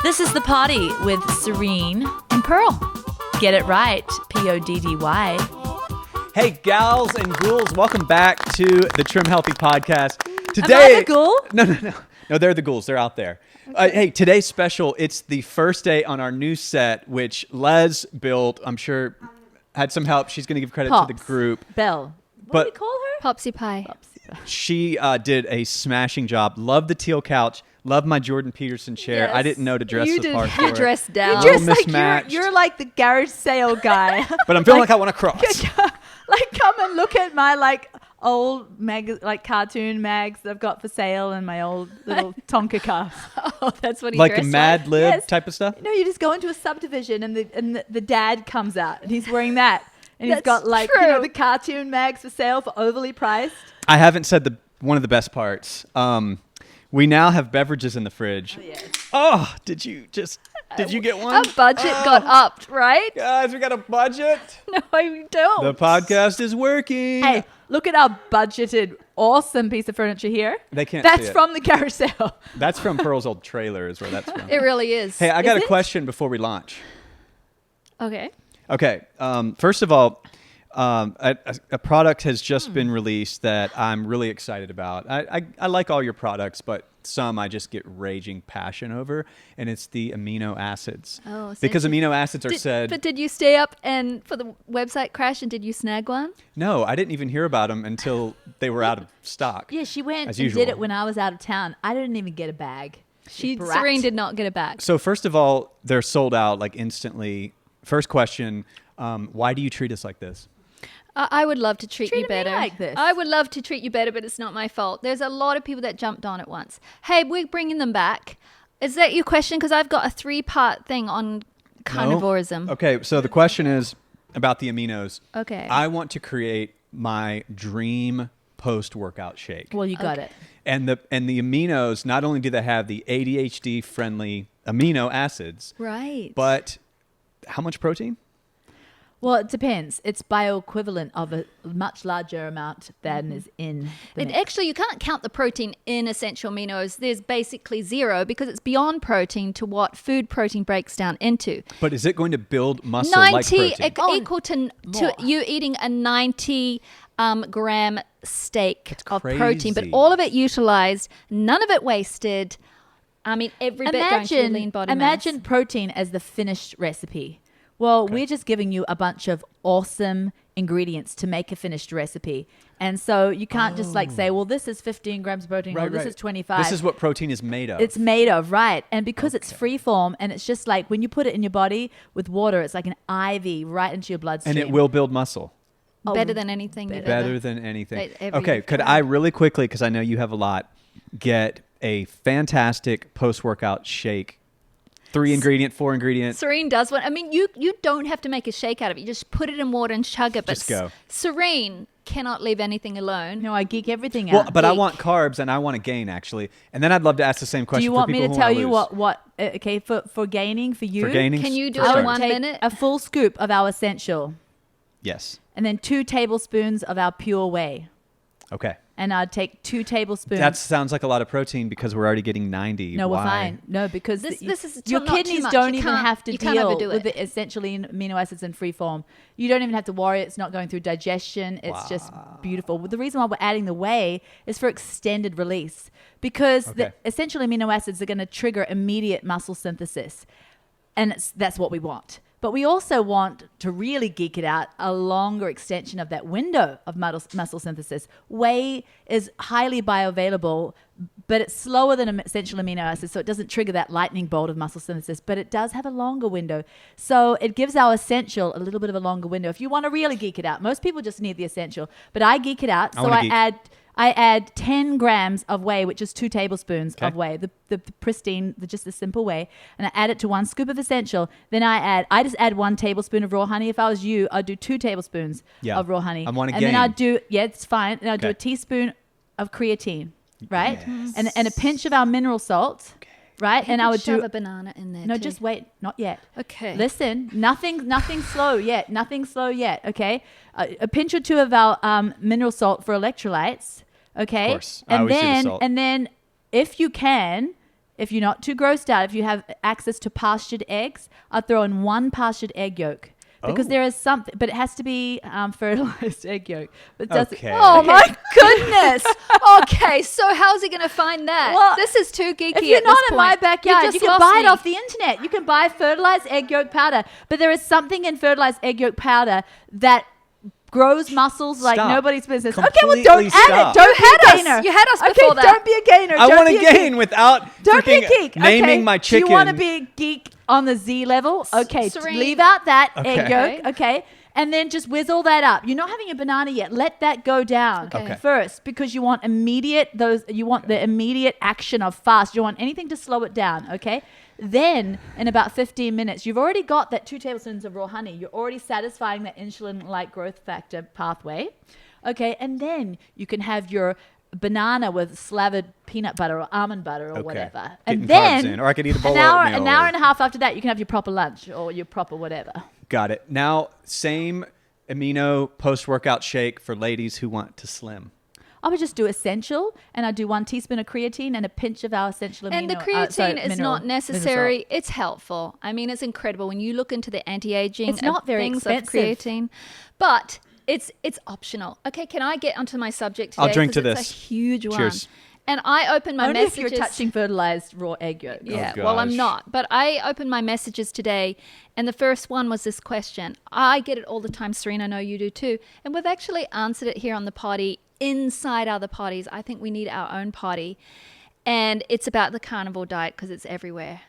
This is The Party with Serene and Pearl. Get it right, Poddy. Hey, gals and ghouls, welcome back to the Trim Healthy Podcast. Am I the ghoul? No, they're the ghouls. They're out there. Okay. Hey, today's special, it's the first day on our new set, which Les built, I'm sure, had some help. She's going to give credit to the group. Belle. What do we call her? Popsy Pie. She did a smashing job. Love the teal couch. Love my Jordan Peterson chair. Yes. I didn't know to dress You the did. part for You it. dressed down. You dress like mismatched. you're like the garage sale guy. But I'm feeling like I want to cross. Like, come and look at my old cartoon mags that I've got for sale and my old little Tonka cars. Oh, that's what he Like a dressed Mad Lib Yes. type of stuff? No, you just go into a subdivision and the dad comes out and he's wearing that. And he's That's got true. the cartoon mags for sale for overly priced. I haven't said one of the best parts. We now have beverages in the fridge. Yes. Oh, did you get one? Our budget got upped, right? Guys, we got a budget. No, we don't. The podcast is working. Hey, look at our budgeted, awesome piece of furniture here. They can't That's see it. from the garage sale. That's from Pearl's old trailer is where that's from. It really is. Hey, I got Is a it? question before we launch. Okay. Okay. First of all, a product has just been released that I'm really excited about. I like all your products, but some I just get raging passion over, and it's the amino acids. Oh, so because you- amino acids are said. But did you stay up and for the website crash and did you snag one? No, I didn't even hear about them until they were out of stock. Yeah, she went as and usual. did it when I was out of town. I didn't even get a bag. Brat. Serene did not get it back. So first of all, they're sold out like instantly. First question, why do you treat us like this? I would love to treat you Treated me better. like this. I would love to treat you better, but it's not my fault. There's a lot of people that jumped on at once. Hey, we're bringing them back. Is that your question? Because I've got a 3-part thing on carnivorism. Okay, so the question is about the aminos. Okay. I want to create my dream post-workout shake. Well, you got it. And the aminos, not only do they have the ADHD friendly amino acids, Right. but how much protein? Well, it depends. It's bioequivalent of a much larger amount than is in the mix. Actually, you can't count the protein in essential aminos. There's basically zero because it's beyond protein to what food protein breaks down into. But is it going to build muscle like 90 protein? equal to more. you eating a 90 gram steak of protein, but crazy. all of it utilized, none of it wasted. I mean, every bit going to your lean body imagine mass. protein as the finished recipe. Well, we're just giving you a bunch of awesome ingredients to make a finished recipe. And so you can't just say, well, this is 15 grams of protein or this is 25. This is what protein is made of. It's made of, right. And because it's free form and it's just like when you put it in your body with water, it's like an IV right into your bloodstream. and it will build muscle. Better than anything. you've Better ever- than anything. ever Okay, you've could tried. I really quickly, because I know you have a lot, get a fantastic post-workout shake? 3 ingredient, 4 ingredient. Serene does one. I mean, you don't have to make a shake out of it. You just put it in water and chug it. But Just go. Serene cannot leave anything alone. No, I geek everything Well, out. but I Geek. want carbs and I want to gain actually. And then I'd love to ask the same question Do you for want me people to who tell wanna you lose. what okay, for gaining for you? For gaining? Can you do for it in starters. one Take minute? a full scoop of our essential Yes. and then 2 tablespoons of our pure whey. Okay. And I'd take 2 tablespoons. That sounds like a lot of protein because we're already getting 90. No, we're Why? fine. No, because This is your not too kidneys much. don't You even can't- have to you can't deal overdo with it. the essentially amino acids in free form. You don't even have to worry. It's not going through digestion. It's just beautiful. The reason why we're adding the whey is for extended release because the Okay. essential amino acids are going to trigger immediate muscle synthesis. And that's what we want. But we also want to really geek it out, a longer extension of that window of muscle synthesis. Whey is highly bioavailable, but it's slower than essential amino acids, so it doesn't trigger that lightning bolt of muscle synthesis, but it does have a longer window. So it gives our essential a little bit of a longer window. If you want to really geek it out, most people just need the essential, but I geek it out, so wanna I geek. add 10 grams of whey, which is 2 tablespoons Okay. of whey, the pristine, just the simple whey, and I add it to 1 scoop of essential. Then I just add 1 tablespoon of raw honey. If I was you, I'd do 2 tablespoons Yeah. of raw honey. I wanna And then gain. I'd do, it's fine. And I'd do a Okay. teaspoon of creatine, right? Yes. And a pinch of our mineral salt, right? And I would shove do a banana in there. no, too. just wait, not yet. Okay. Listen, nothing slow yet. Nothing slow yet. Okay, a pinch or 2 of our mineral salt for electrolytes. Okay, Of course. I always do the salt. and then if you can, if you're not too grossed out, if you have access to pastured eggs, I'd throw in 1 pastured egg yolk. Because Oh. there is something, but it has to be fertilized egg yolk. But Okay. Oh my goodness. Okay, so how's he going to find that? Well, this is too geeky. If you're at not this in point. my backyard, just you can lost buy it me. off the internet. You can buy fertilized egg yolk powder. But there is something in fertilized egg yolk powder that grows muscles like Stop. nobody's business. Completely Okay, well, don't stop. add it. Don't You had be a us. gainer. You had us okay, before that. Don't be a gainer. I Don't want be to a geek. gain without Don't be a freaking geek. naming Okay. my chicken. Do you want to be a geek on the Z level? Okay, Serene. leave out that Okay. egg yolk. Okay. And then just whiz all that up. You're not having a banana yet. Let that go down Okay. first, because you want the immediate action of fast. You don't want anything to slow it down. Okay. Then in about 15 minutes, you've already got that 2 tablespoons of raw honey. You're already satisfying that insulin-like growth factor pathway. Okay. And then you can have your banana with slathered peanut butter or almond butter or Okay. whatever. Getting And then carbs in, or I could eat a bowl an of hour, oatmeal an hour or- and a half after that, you can have your proper lunch or your proper whatever. Got it. Now, same amino post-workout shake for ladies who want to slim. I would just do essential, and I'd do 1 teaspoon of creatine and a pinch of our essential amino. And the creatine is mineral- not necessary. It's helpful. I mean, it's incredible when you look into the anti-aging. It's not very things expensive. of creatine, but it's optional. Okay, can I get onto my subject today? I'll drink 'Cause to it's this. a huge one. Cheers. And I open my Only messages. if you're touching fertilized raw egg yolk. Yeah, Oh, well, I'm gosh. not. But I opened my messages today, and the first one was this question. I get it all the time, Serena. I know you do too. And we've actually answered it here on the party, inside other parties. I think we need our own party. And it's about the carnivore diet because it's everywhere.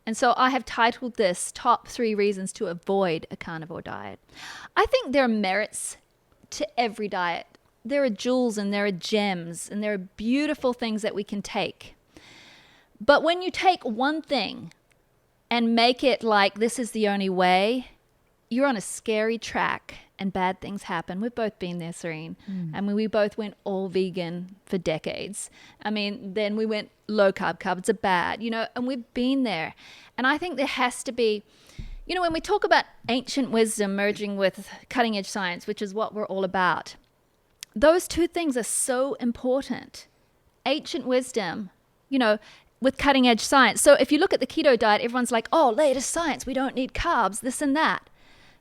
And so I have titled this Top 3 Reasons to Avoid a Carnivore Diet. I think there are merits to every diet. There are jewels and there are gems and there are beautiful things that we can take. But when you take one thing and make it like this is the only way, you're on a scary track and bad things happen. We've both been there, Serene. I mean, we both went all vegan for decades. I mean, then we went low carb. Carbs are bad, and we've been there. And I think there has to be, when we talk about ancient wisdom merging with cutting edge science, which is what we're all about, those two things are so important. Ancient wisdom, with cutting edge science. So if you look at the keto diet, everyone's like, oh, latest science, we don't need carbs, this and that.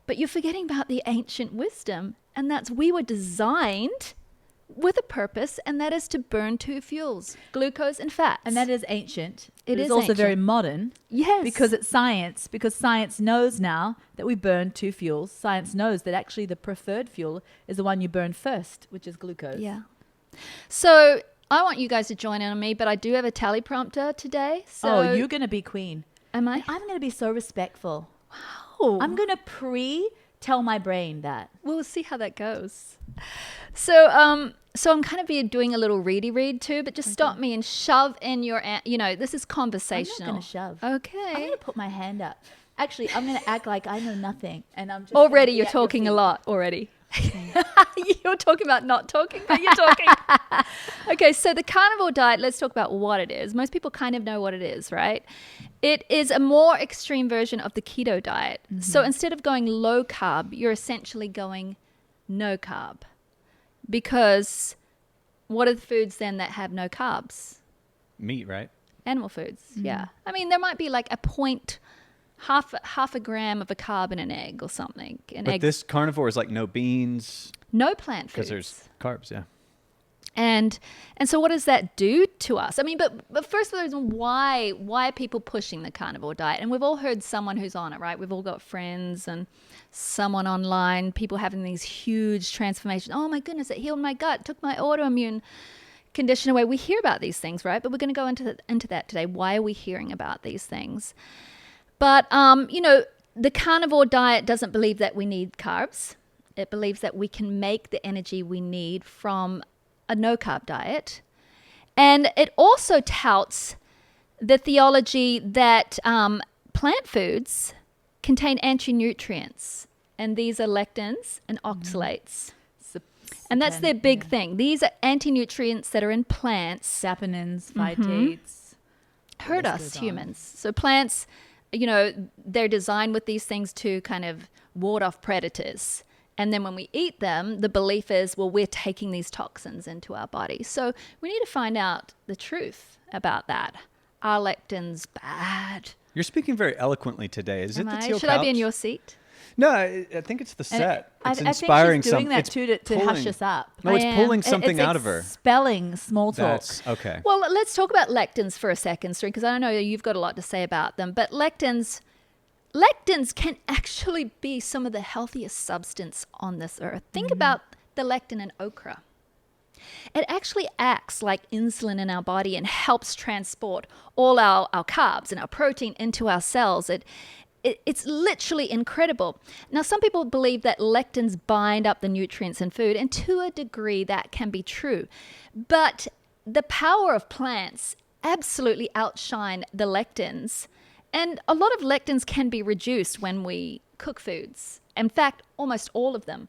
But you're forgetting about the ancient wisdom. And that's we were designed with a purpose, and that is to burn 2 fuels, glucose and fats. And that is ancient. It It's is also very ancient. modern. Yes. Because it's science. Because science knows now that we burn 2 fuels. Science knows that actually the preferred fuel is the one you burn first, which is glucose. Yeah. So I want you guys to join in on me, but I do have a teleprompter today. So Oh, you're going to be queen. am I? I'm going to be so respectful. Oh. I'm going to tell my brain that. We'll see how that goes. So I'm kind of be doing a little read too, but just stop me and shove in your, this is conversational. I'm not going to shove. Okay. I'm going to put my hand up. Actually, I'm going to act like I know nothing. And I'm just Already gonna be you're at your talking a feet. lot already. You're talking about not talking, but you're talking. Okay, so the carnivore diet, let's talk about what it is. Most people kind of know what it is, right? It is a more extreme version of the keto diet. So instead of going low carb, you're essentially going no carb. Because what are the foods then that have no carbs? Meat, right? Animal foods, yeah. I mean, there might be like half a gram of a carb in an egg or something. But this carnivore is like no beans No plant because foods. there's carbs, yeah. And so what does that do to us? I mean, but first of all, why are people pushing the carnivore diet? And we've all heard someone who's on it, right? We've all got friends and someone online, people having these huge transformations. Oh my goodness, it healed my gut, took my autoimmune condition away. We hear about these things, right? But we're going to go into that today. Why are we hearing about these things? But, the carnivore diet doesn't believe that we need carbs. It believes that we can make the energy we need from a no-carb diet. And it also touts the theology that plant foods contain anti-nutrients. And these are lectins and oxalates. And that's their big thing. These are anti-nutrients that are in plants. Saponins, phytates. Hurt list us goes on. humans. So plants, they're designed with these things to kind of ward off predators. And then when we eat them, the belief is, well, we're taking these toxins into our body. So we need to find out the truth about that. are lectins bad? You're speaking very eloquently today. Is Am it the I? teal Should I be in couch? your seat? No, I think it's the set. It's I inspiring. think she's doing that It's too to hush pulling- us up. No, I it's am. pulling something It's out of her. Expelling small talk. That's okay. Well, let's talk about lectins for a second, Sri, because I know you've got a lot to say about them. But lectins can actually be some of the healthiest substance on this earth. Think about the lectin in okra. It actually acts like insulin in our body and helps transport all our carbs and our protein into our cells. It's literally incredible. Now, some people believe that lectins bind up the nutrients in food, and to a degree that can be true. But the power of plants absolutely outshine the lectins. And a lot of lectins can be reduced when we cook foods. In fact, almost all of them.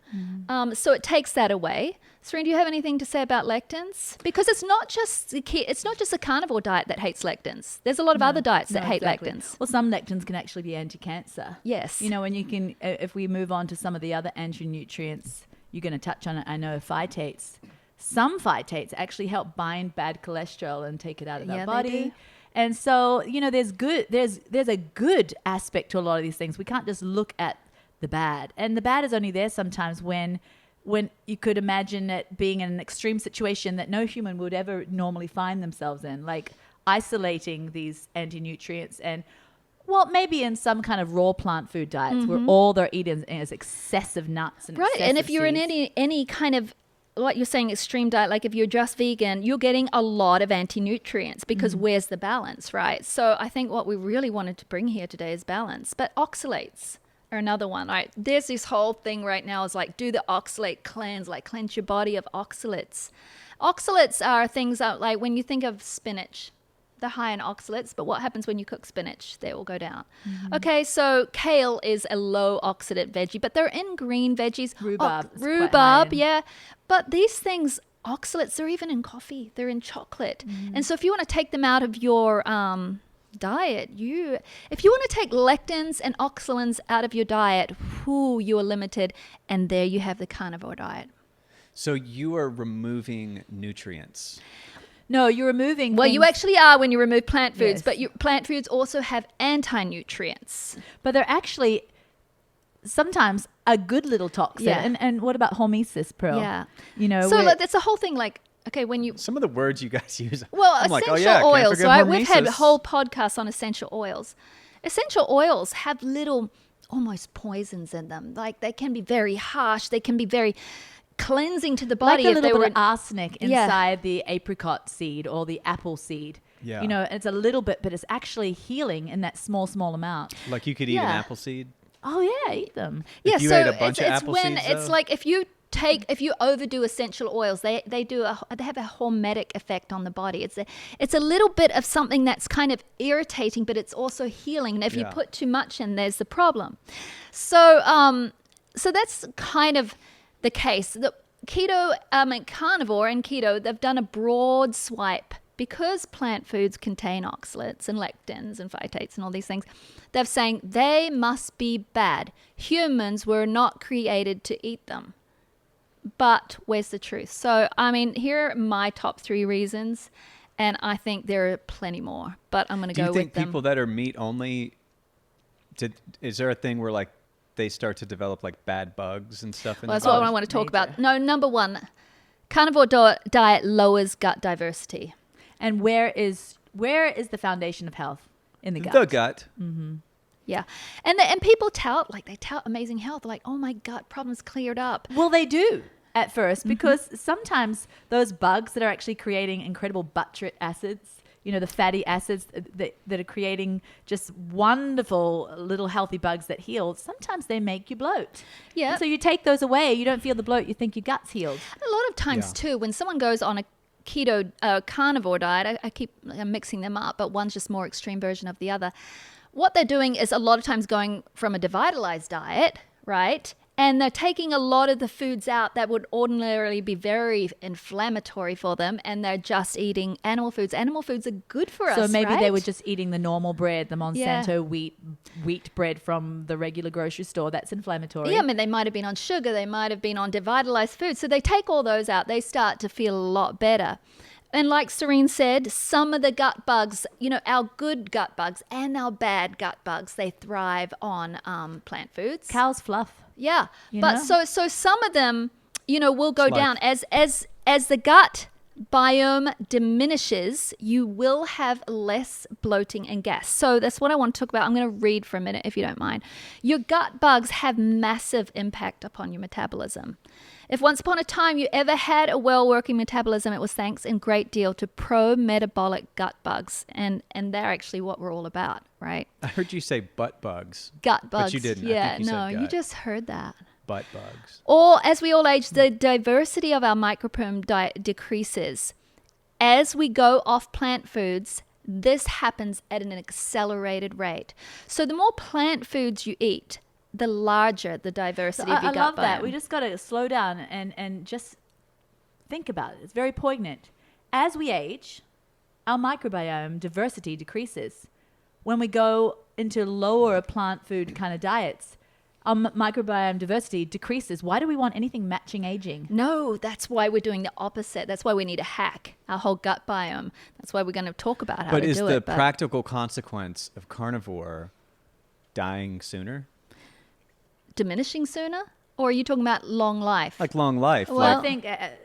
So it takes that away. Serene, do you have anything to say about lectins? Because it's not just a carnivore diet that hates lectins. There's a lot of other diets that hate exactly. lectins. Well, some lectins can actually be anti-cancer. Yes. You know, and you can, if we move on to some of the other anti-nutrients, you're going to touch on it. I know phytates. Some phytates actually help bind bad cholesterol and take it out of Yeah, our they body. do. And so, you know, there's a good aspect to a lot of these things. We can't just look at the bad. And the bad is only there sometimes when you could imagine it being in an extreme situation that no human would ever normally find themselves in, like isolating these anti-nutrients and, well, maybe in some kind of raw plant food diets where all they're eating is excessive nuts and Right. And if excessive you're in seeds. any kind of, like you're saying, extreme diet, like if you're just vegan, you're getting a lot of anti-nutrients because where's the balance, right? So I think what we really wanted to bring here today is balance. But oxalates are another one, right? There's this whole thing right now is like, do the oxalate cleanse, like cleanse your body of oxalates. Oxalates are things that, like when you think of spinach, they're high in oxalates, but what happens when you cook spinach? They all go down. Okay, so kale is a low oxidant veggie, but they're in green veggies. Rhubarb is quite high Rhubarb, in. yeah. But these things, oxalates, they're even in coffee. They're in chocolate. And so if you want to take them out of your diet, if you want to take lectins and oxalins out of your diet, you are limited. And there you have the carnivore diet. So you are removing nutrients. No, you're removing Well, you things- actually are when you remove plant foods, Yes. but plant foods also have anti-nutrients. but they're actually sometimes a good little toxin. Yeah. And what about hormesis, Pearl? Yeah. You know, So where- like, that's a whole thing. Like, okay, when you Some of the words you guys use. well, I'm like, essential can't oils, forget right? We've had hormesis. whole podcasts on essential oils. Essential oils have little, almost poisons in them. Like they can be very harsh. They can be very cleansing to the like body a if they little were bit of arsenic Yeah. inside the apricot seed or the apple seed. Yeah. You know, it's a little bit, but it's actually healing in that small amount. Like you could eat an Yeah. apple seed. Oh yeah, eat them. Yeah, If you so ate a bunch of it's apple when seeds, it's though? like if you overdo essential oils, they have a hormetic effect on the body. It's a little bit of something that's kind of irritating, but it's also healing. And if you Yeah. put too much in, there's the problem. So so that's kind of the case. The keto, carnivore and keto, they've done a broad swipe. Because plant foods contain oxalates and lectins and phytates and all these things, they're saying they must be bad. Humans were not created to eat them. But where's the truth? So, I mean, here are my top 3 reasons, and I think there are plenty more, but I'm going to Do go you think with them. people that are meat only, is there a thing where like they start to develop like bad bugs and stuff in Well, that's their what I bodies? want to talk Major. about. No, number 1, carnivore diet lowers gut diversity. And where is the foundation of health? In the gut. The gut. Yeah. And people tout amazing health. Like, oh, my gut problem's cleared up. Well, they do at first because sometimes those bugs that are actually creating incredible butyric acids, you know, the fatty acids that are creating just wonderful little healthy bugs that heal, sometimes they make you bloat. Yeah. And so you take those away, you don't feel the bloat, you think your gut's healed. A lot of times, Yeah. too, when someone goes on a keto carnivore diet, I keep mixing them up, but one's just more extreme version of the other. What they're doing is a lot of times going from a devitalized diet, right? And they're taking a lot of the foods out that would ordinarily be very inflammatory for them, and they're just eating animal foods. Animal foods are good for us, So maybe they right? were just eating the normal bread, the Yeah. Monsanto wheat bread from the regular grocery store. That's inflammatory. Yeah, I mean, they might have been on sugar. They might have been on devitalized food. So they take all those out. They start to feel a lot better. And like Serene said, some of the gut bugs, our good gut bugs and our bad gut bugs, they thrive on plant foods. Cow's fluff. Yeah. You But know? so some of them, will go It's like- down as the gut biome diminishes, you will have less bloating and gas. So that's what I want to talk about. I'm going to read for a minute if you don't mind. Your gut bugs have massive impact upon your metabolism. If once upon a time you ever had a well-working metabolism, it was thanks in great deal to pro-metabolic gut bugs. And they're actually what we're all about, right? I heard you say butt bugs. Gut bugs. But you didn't. I Yeah, think you said no, you gut. just heard that. Butt bugs. Or as we all age, the diversity of our microbiome decreases. As we go off plant foods, this happens at an accelerated rate. So the more plant foods you eat, the larger the diversity of your I gut love that. biome. We just got to slow down and just think about it. It's very poignant. As we age, our microbiome diversity decreases. When we go into lower plant food kind of diets, our microbiome diversity decreases. Why do we want anything matching aging? No, that's why we're doing the opposite. That's why we need to hack our whole gut biome. That's why we're going to talk about how But to is do the it. practical consequence of carnivore dying sooner? Diminishing sooner? Or are you talking about long life? Like long life? Well-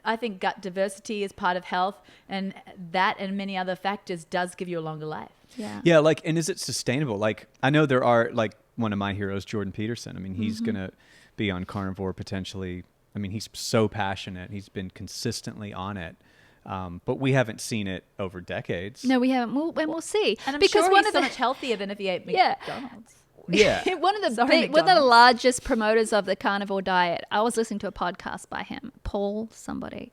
I think gut diversity is part of health, and that and many other factors does give you a longer life. yeah. Yeah, like, and is it sustainable? Like, I know there are, like, one of my heroes, Jordan Peterson. I mean, he's Mm-hmm. going to be on carnivore potentially. I mean, he's so passionate. He's been consistently on it. But we haven't seen it over decades. No, we haven't. We'll see. And I'm because sure one he's of so the much healthier than if he ate Yeah. McDonald's. Yeah. one of the Sorry, one of the McDonald's. largest promoters of the carnivore diet. I was listening to a podcast by him, Paul somebody.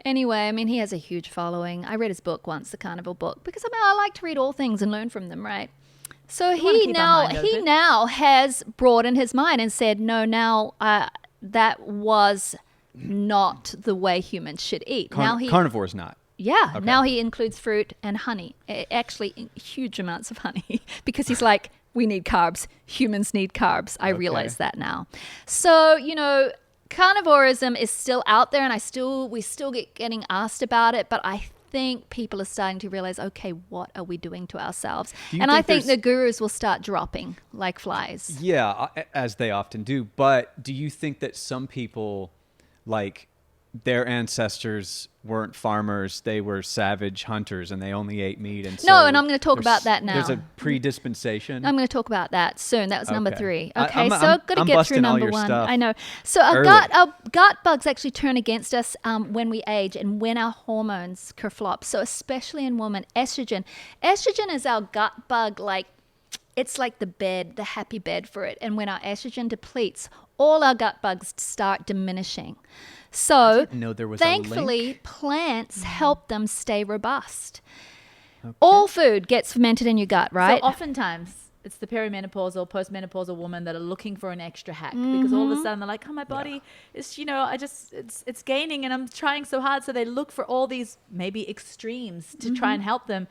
Anyway, I mean, he has a huge following. I read his book once, the Carnivore book, because I like to read all things and learn from them, right? So wanna he keep our mind he open. now has broadened his mind and said, no, now that was not the way humans should eat. Now he Carnivore's not. Yeah, Okay. now he includes fruit and honey. Actually, huge amounts of honey because he's like, we need carbs. Humans need carbs. I Okay. realize that now. So, carnivorism is still out there, and we still getting asked about it, but I think people are starting to realize, okay, what are we doing to ourselves? Do you And I think think the gurus will start dropping like flies. Yeah, as they often do. But do you think that some people, like, their ancestors weren't farmers, they were savage hunters and they only ate meat? And No, so and I'm gonna talk there's- about that now. There's a predispensation. I'm going to talk about that soon. That was number Okay. 3. I- Okay, I'm- so I'm- I've got to I'm get through busting all number your 1. stuff I know. So our early. gut bugs actually turn against us when we age and when our hormones kerflop. So especially in women, estrogen. Estrogen is our gut bug, it's like the bed, the happy bed for it. And when our estrogen depletes, all our gut bugs start diminishing. So didn't know there was a thankfully, link. plants help them stay robust. All food gets fermented in your gut, right? So oftentimes it's the perimenopausal, postmenopausal woman that are looking for an extra hack because all of a sudden they're like, oh, my body is, it's gaining and I'm trying so hard. So they look for all these maybe extremes to try and help them.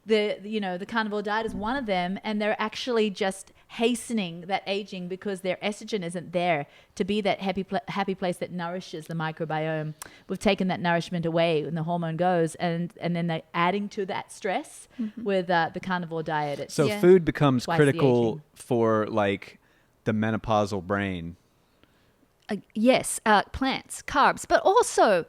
The carnivore diet is one of them, and they're actually just hastening that aging because their estrogen isn't there to be that happy place that nourishes the microbiome. We've taken that nourishment away when the hormone goes, and then they're adding to that stress with the carnivore diet. It's So Yeah. food becomes Twice the critical aging. for, like, the menopausal brain. Yes, plants, carbs, but also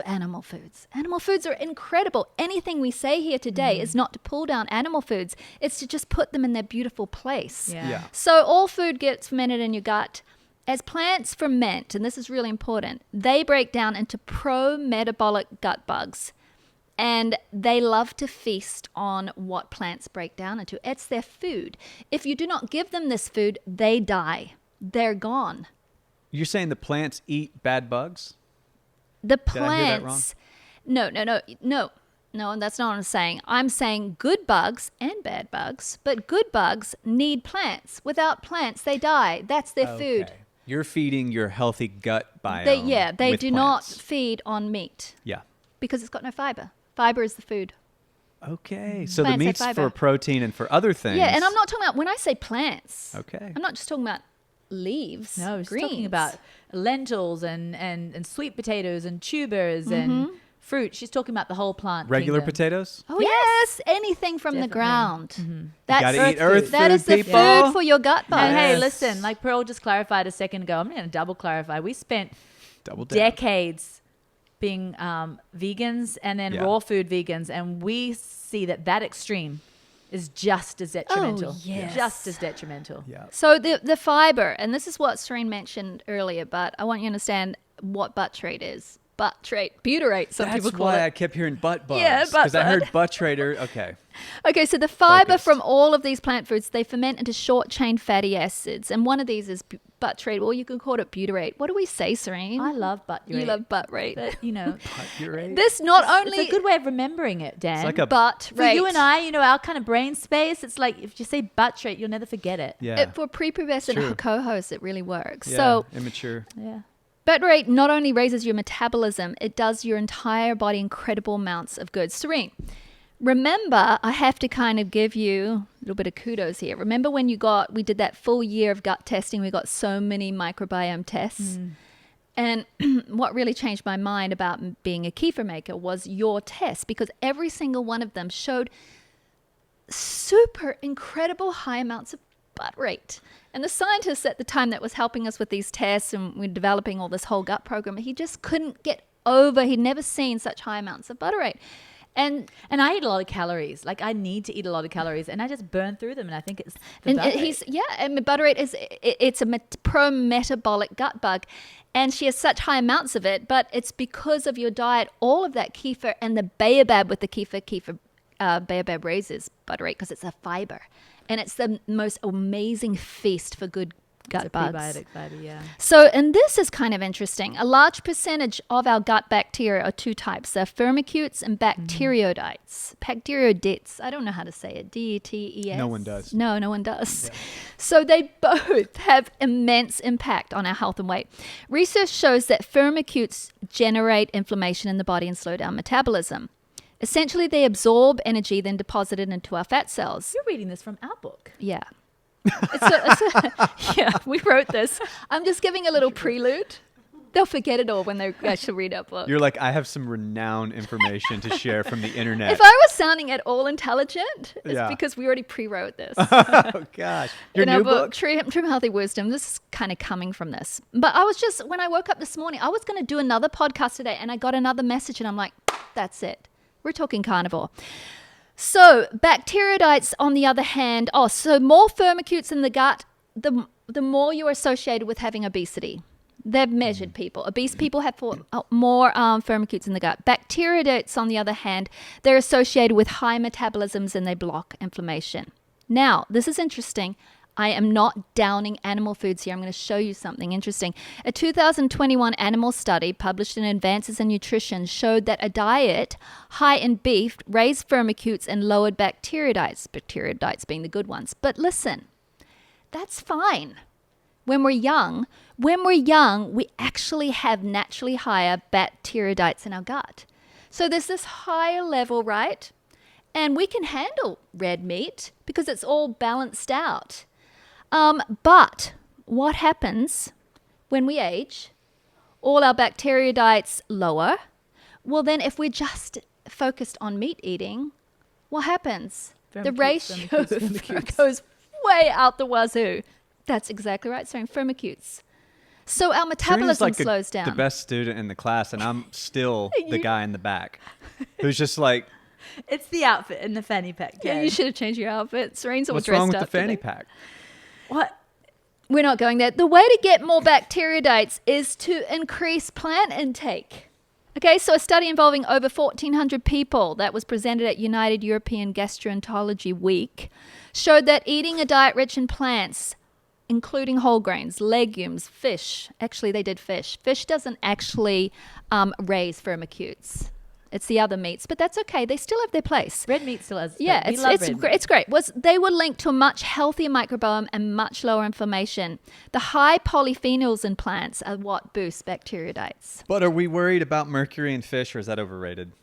animal foods. Animal foods are incredible. Anything we say here today is not to pull down animal foods. It's to just put them in their beautiful place. Yeah. So all food gets fermented in your gut. As plants ferment, and this is really important, they break down into pro-metabolic gut bugs. And they love to feast on what plants break down into. It's their food. If you do not give them this food, they die. They're gone. You're saying the plants eat bad bugs? The I hear that plants. No, that's not what I'm saying. I'm saying good bugs and bad bugs, but good bugs need plants. Without plants, they die. That's their food. Okay. You're feeding your healthy gut biome. They with do not plants. feed on meat Yeah. because it's got no fiber. Fiber is the food. Okay. So the Plants have meat's fiber. for protein and for other things. Yeah, and I'm not talking about, when I say plants, Okay. I'm not just talking about leaves. No, she's greens. talking about lentils and sweet potatoes and tubers and fruit. She's talking about the whole plant. Regular kingdom. potatoes? Oh, Yes. yes. Anything from the Definitely. ground. That's Gotta eat earth that food, is the people. food for your gut bugs. And hey, Yes. listen, like Pearl just clarified a second ago. I'm going to double clarify. We spent Double down. decades being vegans and then Yeah. raw food vegans, and we see that extreme is just as detrimental. yes. Just as detrimental. Yeah. So the fiber, and this is what Serene mentioned earlier, but I want you to understand what butyrate is. Butyrate, some people That's call why it. I kept hearing butt bugs. Yeah, butt Because I bug. heard buttrader. Okay. Okay, so the fiber Focused. from all of these plant foods, they ferment into short-chain fatty acids, and one of these is butyrate, or you can call it butyrate. What do we say, Serene? I love butt. You love butyrate. But, you know, Butyrate? This not only it's a good way of remembering it, Dan. It's like a butyrate. for you and I, you know, our kind of brain space, it's like if you say butyrate, you'll never forget it. yeah. For prepubescent True. co-hosts, it really works. Yeah, So immature. Yeah. butyrate not only raises your metabolism, it does your entire body incredible amounts of good. Serene, remember, I have to kind of give you a little bit of kudos here. Remember when we did that full year of gut testing, we got so many microbiome tests. And what really changed my mind about being a kefir maker was your test, because every single one of them showed super incredible high amounts of butyrate. And the scientist at the time that was helping us with these tests and we're developing all this whole gut program, he just couldn't get over, he'd never seen such high amounts of butyrate. And I eat a lot of calories. Like I need to eat a lot of calories, and I just burn through them. And I think it's the and butyrate. and butyrate it's a pro-metabolic gut bug, and she has such high amounts of it, but it's because of your diet, all of that kefir and the baobab with the kefir baobab raises butyrate because it's a fiber, and it's the most amazing feast for good gut It's a bugs. prebiotic fiber, yeah. So, and this is kind of interesting. A large percentage of our gut bacteria are two types. They're firmicutes and bacteroidetes. Bacteroidetes. I don't know how to say it. D-E-T-E-S. No one does. No one does. So they both have immense impact on our health and weight. Research shows that firmicutes generate inflammation in the body and slow down metabolism. Essentially, they absorb energy, then deposit it into our fat cells. You're reading this from our book. Yeah. Yeah, we wrote this. I'm just giving a little prelude. They'll forget it all when they actually read our book. You're like, I have some renowned information to share from the internet. If I was sounding at all intelligent, it's Yeah. because we already pre-wrote this. Oh, gosh. Your In our new book? Trim Healthy Wisdom, this is kind of coming from this. But I was just, when I woke up this morning, I was going to do another podcast today, and I got another message, and I'm like, that's it. We're talking carnivore. So bacteroidetes, on the other hand, so more firmicutes in the gut, the more you're associated with having obesity. They've measured people. Obese people have more firmicutes in the gut. Bacteroidetes, on the other hand, they're associated with high metabolisms and they block inflammation. Now, this is interesting. I am not downing animal foods here. I'm going to show you something interesting. A 2021 animal study published in Advances in Nutrition showed that a diet high in beef raised firmicutes and lowered bacteroidetes being the good ones. But listen, that's fine. When we're young, we actually have naturally higher bacteroidetes in our gut. So there's this higher level, right? And we can handle red meat because it's all balanced out. But what happens when we age? All our bacteroidetes lower. Well, then if we're just focused on meat eating, what happens? The ratio goes way out the wazoo. That's exactly right, saying firmicutes. So our metabolism like slows down. the best student in the class, and I'm still the guy in the back who's just like, It's the outfit and the fanny pack. Yeah, you should have changed your outfit. Serene's all what's dressed wrong with up the fanny today. pack? What? We're not going there. The way to get more bacteroidetes is to increase plant intake. Okay, so a study involving over 1,400 people that was presented at United European Gastroenterology Week showed that eating a diet rich in plants, including whole grains, legumes, fish. Actually, they did fish. Fish doesn't actually raise firmicutes. It's the other meats, but that's okay. They still have their place. Red meat still has. Yeah, we love red meat. it's great. They were linked to a much healthier microbiome and much lower inflammation. The high polyphenols in plants are what boosts bacteroidetes. But are we worried about mercury in fish, or is that overrated?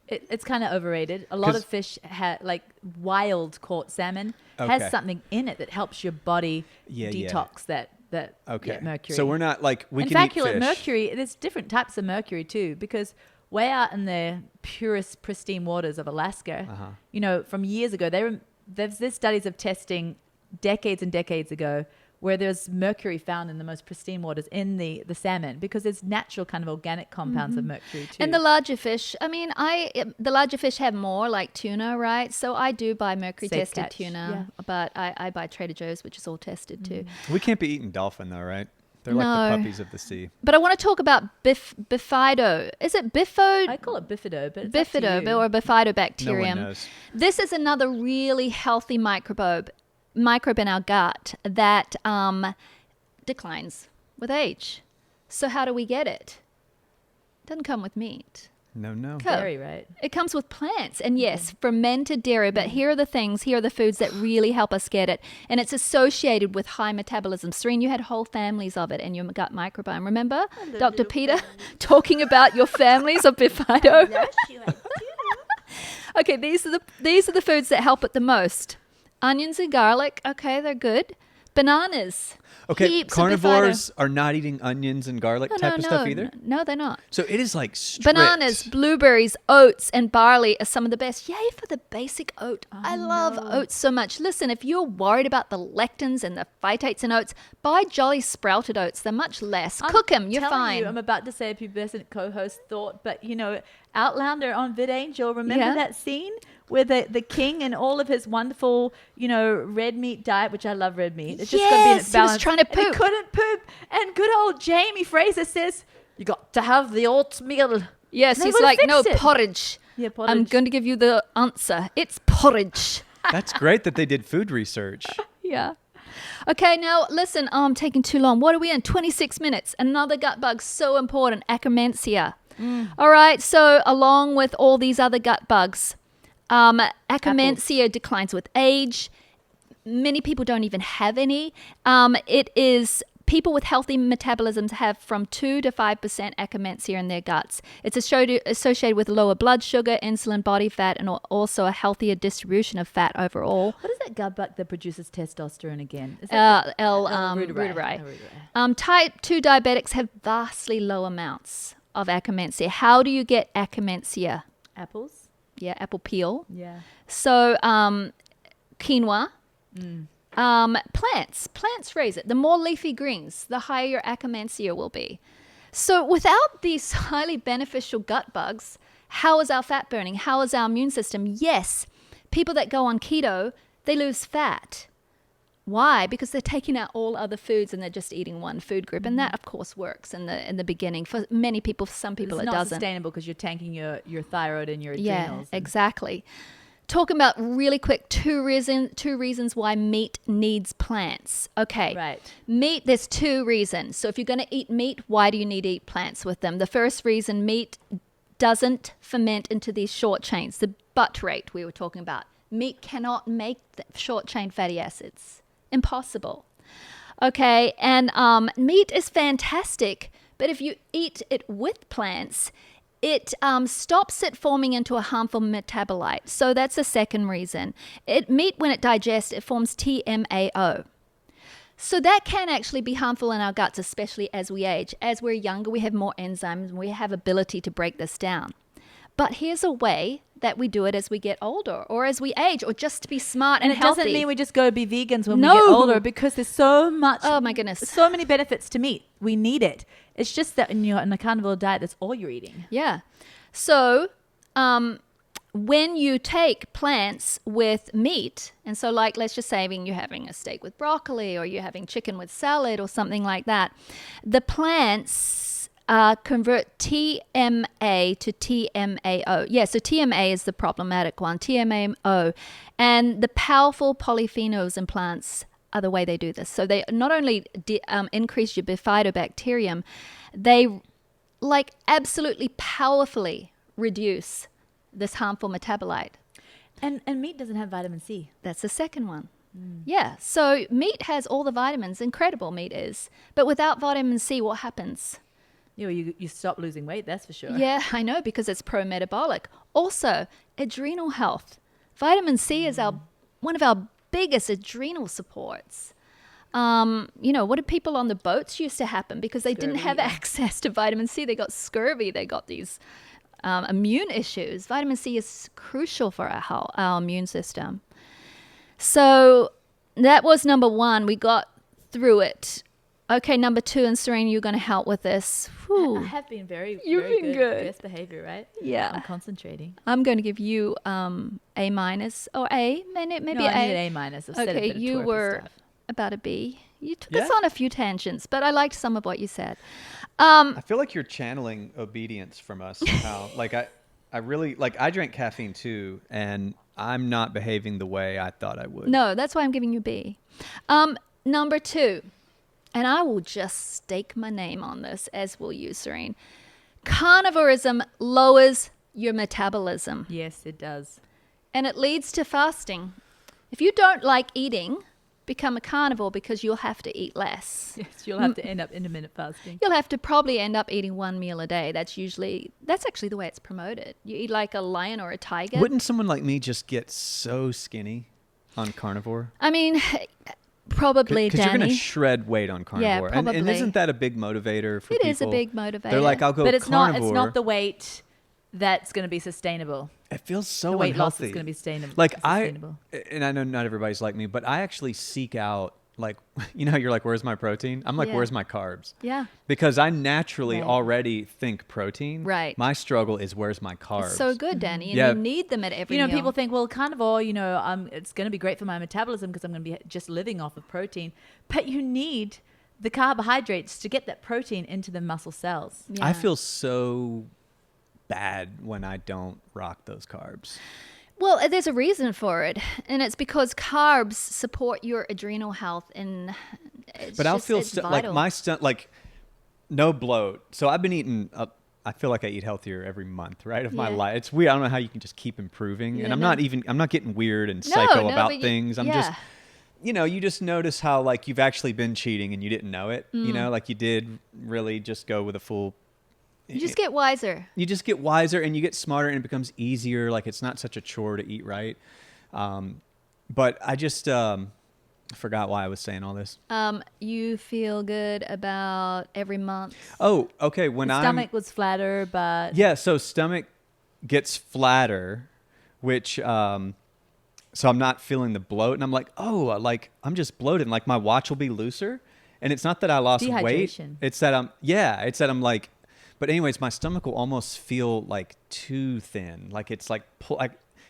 It's kind of overrated. A lot 'Cause- of fish, like wild caught salmon, Okay. has something in it that helps your body Yeah, yeah. detox that Okay. mercury. So we're not like, we in can fact, eat fish. mercury, there's different types of mercury too, because way out in the purest, pristine waters of Alaska. From years ago, there's studies of testing decades and decades ago where there's mercury found in the most pristine waters in the salmon because there's natural kind of organic compounds of mercury too. And the larger fish, the larger fish have more, like tuna, right? So I do buy mercury-tested tuna, but I buy Trader Joe's, which is all tested too. We can't be eating dolphin though, right? They're like the puppies of the sea. But I want to talk about bifido. Is it bifo? I call it bifido, but it's bifido or bifidobacterium. No one knows. This is another really healthy microbe in our gut that declines with age. So how do we get it? It doesn't come with meat. No. dairy, right? It comes with plants. And yes, fermented dairy. But here are the foods that really help us get it. And it's associated with high metabolism. Serene, you had whole families of it in your gut microbiome. Remember Dr. Peter talking about your families of bifido? Yes, you do. Okay, these are the foods that help it the most. Onions and garlic, okay, they're good. Bananas. Okay, heaps of carnivores are not eating onions and garlic type of stuff either? No, they're not. So it is like strict. Bananas, blueberries, oats, and barley are some of the best. Yay for the basic oat. I love oats so much. Listen, if you're worried about the lectins and the phytates in oats, buy Jolly Sprouted oats. They're much less. Cook them, you're fine. I'm about to say a pubescent co-host thought, but Outlander on VidAngel, remember that scene where the king and all of his wonderful, red meat diet, which I love red meat. It's just got to be in its he was balance. trying to And he poop. couldn't poop. And good old Jamie Fraser says, you got to have the oatmeal. Yes, They he's will like, fix no, it." porridge. Yeah, porridge. I'm going to give you the answer. It's porridge. That's great that they did food research. Yeah. Okay, now listen, I'm taking too long. What are we in? 26 minutes. Another gut bug, so important, Akkermansia. All right, so along with all these other gut bugs, Akkermansia declines with age. Many people don't even have any. It is people with healthy metabolisms have from 2 to 5% Akkermansia in their guts. It's associated with lower blood sugar, insulin, body fat, and also a healthier distribution of fat overall. What is that gut bug that produces testosterone again? Is that Reuteri. Type 2 diabetics have vastly low amounts of Akkermansia. How do you get Akkermansia? apples? Yeah, apple peel. Yeah. So quinoa. Plants raise it. The more leafy greens, the higher your Akkermansia will be. So without these highly beneficial gut bugs, how is our fat burning? How is our immune system? Yes, people that go on keto, they lose fat. Why? Because they're taking out all other foods and they're just eating one food group. And that, of course, works in the beginning. For many people, for some people, It's it not doesn't. sustainable because you're tanking your thyroid and your adrenals. Yeah, exactly. Talking about really quick two reasons why meat needs plants. Okay. Right. Meat, there's 2 reasons. So if you're going to eat meat, why do you need to eat plants with them? The first reason, meat doesn't ferment into these short chains. The butt rate we were talking about. Meat cannot make short chain fatty acids. Impossible. Okay, and meat is fantastic, but if you eat it with plants, it stops it forming into a harmful metabolite. So that's the second reason. Meat, when it digests, it forms TMAO. So that can actually be harmful in our guts, especially as we age. As we're younger, we have more enzymes and we have ability to break this down. But here's a way that we do it as we get older or as we age or just to be smart and it healthy. doesn't mean we just go be vegans when No. we get older because there's so much. Oh, my goodness. So many benefits to meat. We need it. It's just that in a carnivore diet, that's all you're eating. Yeah. So when you take plants with meat, and so like let's just say you're having a steak with broccoli or you're having chicken with salad or something like that, the plants convert TMA to TMAO. Yeah, so TMA is the problematic one, TMAO. And the powerful polyphenols in plants are the way they do this. So they not only increase your bifidobacterium, they absolutely powerfully reduce this harmful metabolite. And meat doesn't have vitamin C. That's the second one. Yeah, so meat has all the vitamins, incredible meat is. But without vitamin C, what happens? You stop losing weight, that's for sure. Yeah, I know, because it's pro-metabolic. Also, adrenal health. Vitamin C is one of our biggest adrenal supports. What did people on the boats used to happen? Because they didn't have access to vitamin C. They got scurvy. They got these immune issues. Vitamin C is crucial for our immune system. So that was number 1. We got through it. Okay, number 2, and Serene, you're going to help with this. Whew. I have been You've very been good. Best behavior, right? Yeah. I'm concentrating. I'm going to give you A minus or A, maybe No, A. I need an A minus. I've said a Okay, bit of you twerpy were stuff. about a B. You took Yeah. us on a few tangents, but I liked some of what you said. I feel like you're channeling obedience from us somehow. Like I really like I drank caffeine too, and I'm not behaving the way I thought I would. No, that's why I'm giving you B. Number 2, and I will just stake my name on this, as will you, Serene. Carnivorism lowers your metabolism, Yes, it does. and it leads to fasting. If you don't like eating, become a carnivore because you'll have to eat less. Yes, you'll have to end up intermittent fasting. You'll have to probably end up eating 1 meal a day. That's actually the way it's promoted. You eat like a lion or a tiger. Wouldn't someone like me just get so skinny on carnivore? I mean, probably, Because you're Danny. going to shred weight on carnivore. And probably. isn't that a big motivator for It people? is a big motivator. They're like, I'll go But it's carnivore. not the weight that's going to be sustainable. It feels so The weight loss unhealthy. is going to be sustainable. Like sustainable. and I know not everybody's like me, but I actually seek out like, you know, you're like, where's my protein? I'm like, Yeah. where's my carbs? Yeah. Because I naturally Right. already think protein. Right. My struggle is where's my carbs? It's so good, Danny. And Yeah. you need them at every You know, meal. people think, well, carnivore, it's going to be great for my metabolism because I'm going to be just living off of protein. But you need the carbohydrates to get that protein into the muscle cells. Yeah. I feel so bad when I don't rock those carbs. Well, there's a reason for it, and it's because carbs support your adrenal health, and But I'll feel it's like vital. my like no bloat. So I've been eating. I feel like I eat healthier every month, right? Of my Yeah. life. It's weird. I don't know how you can just keep improving. Yeah, and I'm no. not getting weird and No, psycho no, about but things. I'm just, you just notice how like you've actually been cheating and you didn't know it. You know, like you did really just go with a full. You just get wiser. You just get wiser and you get smarter and it becomes easier. Like it's not such a chore to eat right. But I just forgot why I was saying all this. You feel good about every month. Oh, okay. When The I'm stomach was flatter, but yeah, so stomach gets flatter, which so I'm not feeling the bloat, and I'm like, oh, like I'm just bloated, and like my watch will be looser, and it's not that I lost weight. Dehydration. It's that I'm like, but anyways, my stomach will almost feel like too thin, like it's like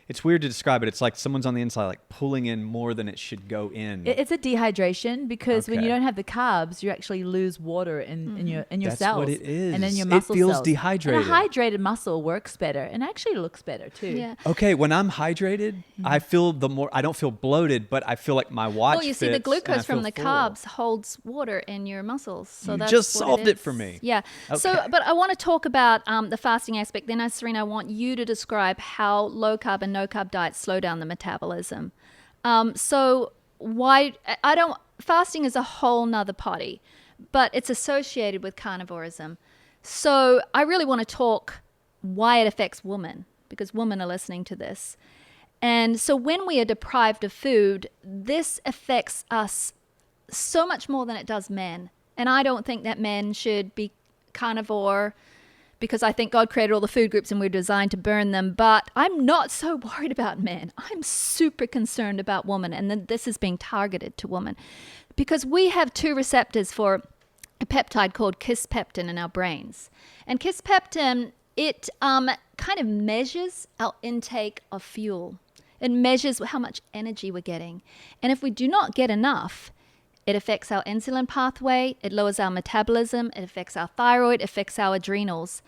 it's weird to describe it. It's like someone's on the inside, like pulling in more than it should go in. it's a dehydration because when you Okay. don't have the carbs, you actually lose water in your That's cells. what it is. And then your It muscle feels cells. dehydrated. And a hydrated muscle works better and actually looks better too. Yeah. Okay, when I'm hydrated, I feel I don't feel bloated, but I feel like my watch. Well, you see, the fits and I glucose from feel the full. carbs holds water in your muscles. So You that's just what solved it is. for me. Yeah. So, Okay. but I want to talk about the fasting aspect. Then, Serena, I want you to describe how low carb and no carb diets slow down the metabolism. So why fasting is a whole nother potty, but it's associated with carnivorism. So I really want to talk why it affects women, because women are listening to this. And so when we are deprived of food, this affects us so much more than it does men. And I don't think that men should be carnivore because I think God created all the food groups and we're designed to burn them. But I'm not so worried about men. I'm super concerned about women. And then this is being targeted to women because we have 2 receptors for a peptide called kisspeptin in our brains. And kisspeptin, it kind of measures our intake of fuel. It measures how much energy we're getting. And if we do not get enough, it affects our insulin pathway, it lowers our metabolism, it affects our thyroid, it affects our adrenals.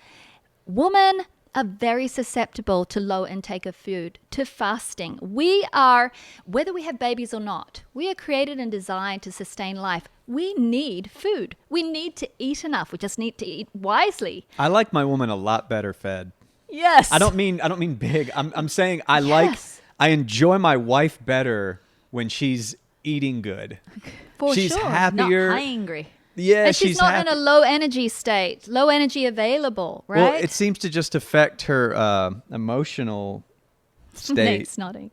Women are very susceptible to low intake of food, to fasting. We are, whether we have babies or not, we are created and designed to sustain life. We need food. We need to eat enough. We just need to eat wisely. I like my woman a lot better fed. Yes. I don't mean big. I'm saying Yes. I enjoy my wife better when she's eating good. For she's sure. Not happier. hangry. Yeah, And she's not in a low energy state, low energy available, right? Well, it seems to just affect her emotional state. Nate's nodding.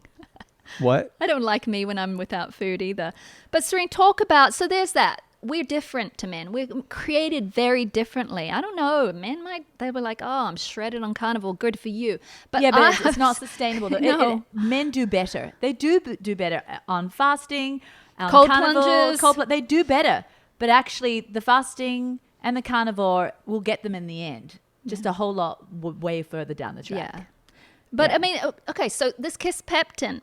What? I don't like me when I'm without food either. But Serene, talk about, so there's that. we're different to men. We're created very differently. I don't know. Men they were like, oh, I'm shredded on carnivore. Good for you. But Yeah, but it's not sustainable. Though. No. Men do better. They do better on fasting, on Cold carnivore, plunges. they do better. But actually, the fasting and the carnivore will get them in the end. Just a whole lot way further down the track. Yeah. But Yeah. I mean, okay, so this kisspeptin,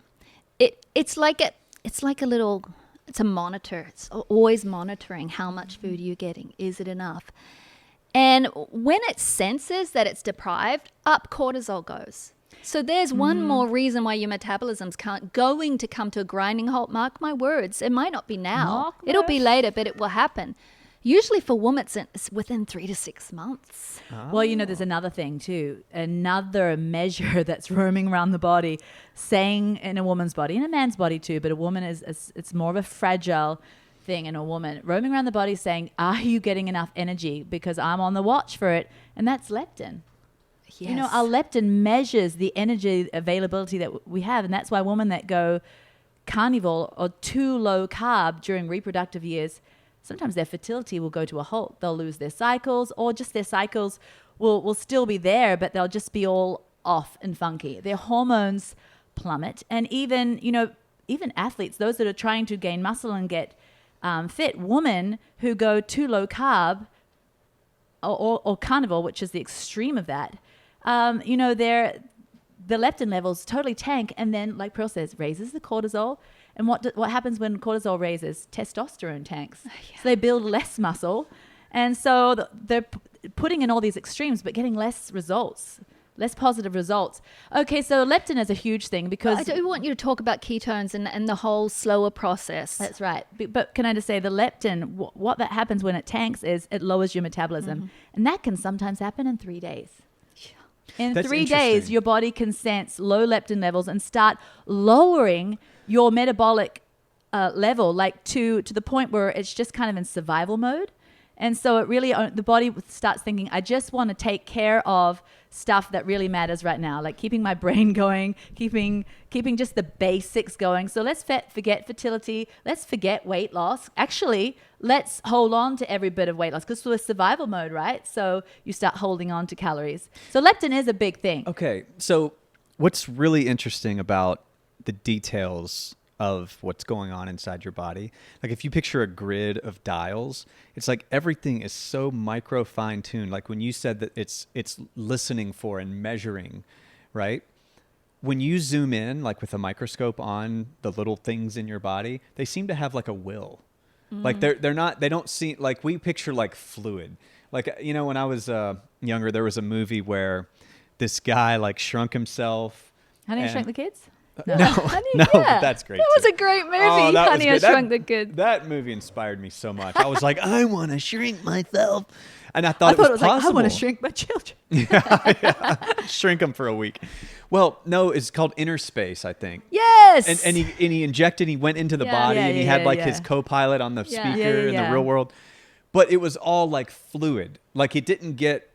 it's like a little, it's a monitor. It's always monitoring how much food you're getting. Is it enough? And when it senses that it's deprived, up cortisol goes. So there's one more reason why your metabolism's going to come to a grinding halt. Mark my words. It might not be now. Mark It'll my- be later, but it will happen. Usually for women, it's within 3 to 6 months. Well, there's another thing too. Another measure that's roaming around the body, saying in a woman's body, in a man's body too, but a woman it's more of a fragile thing in a woman. Roaming around the body saying, are you getting enough energy? Because I'm on the watch for it. And that's leptin. Yes. Our leptin measures the energy availability that we have. And that's why women that go carnivore or too low carb during reproductive years, sometimes their fertility will go to a halt. They'll lose their cycles, or just their cycles will still be there, but they'll just be all off and funky. Their hormones plummet. And even athletes, those that are trying to gain muscle and get fit, women who go too low carb or carnivore, which is the extreme of that, the leptin levels totally tank, and then, like Pearl says, raises the cortisol. And what happens when cortisol raises? Testosterone tanks. So they build less muscle. And so they're putting in all these extremes, but getting less results, less positive results. Okay, so leptin is a huge thing because... I do want you to talk about ketones and the whole slower process. That's right. But can I just say the leptin, what that happens when it tanks is it lowers your metabolism. And that can sometimes happen in 3 days. In That's 3 days, interesting. your body can sense low leptin levels and start lowering your metabolic level, like to the point where it's just kind of in survival mode. And so it really, the body starts thinking, I just want to take care of stuff that really matters right now, like keeping my brain going, keeping just the basics going. So let's forget fertility. Let's forget weight loss. Actually, let's hold on to every bit of weight loss because we're survival mode, right? So you start holding on to calories. So leptin is a big thing. Okay, so what's really interesting about the details of what's going on inside your body, like if you picture a grid of dials, it's like everything is so micro fine-tuned. Like when you said that it's listening for and measuring, right? When you zoom in, like with a microscope on the little things in your body, they seem to have like a will. Like they don't seem like, we picture like fluid. Like, when I was younger, there was a movie where this guy like shrunk himself. Honey, I and- Shrunk the Kids? No, Honey, no, yeah. but that's great. That was too. a great movie. Oh, that was Honey, I good. Shrunk the Kids. That movie inspired me so much. I was like, I want to shrink myself, and I thought it was like, possible. I want to shrink my children. Shrink them for a week. Well, no, it's called Inner Space, I think. Yes. And he injected. He went into the Yeah. body, Yeah, and he yeah, had yeah, like yeah. his co-pilot on the Yeah. speaker Yeah, yeah, in the yeah. real world, but it was all like fluid. Like it didn't get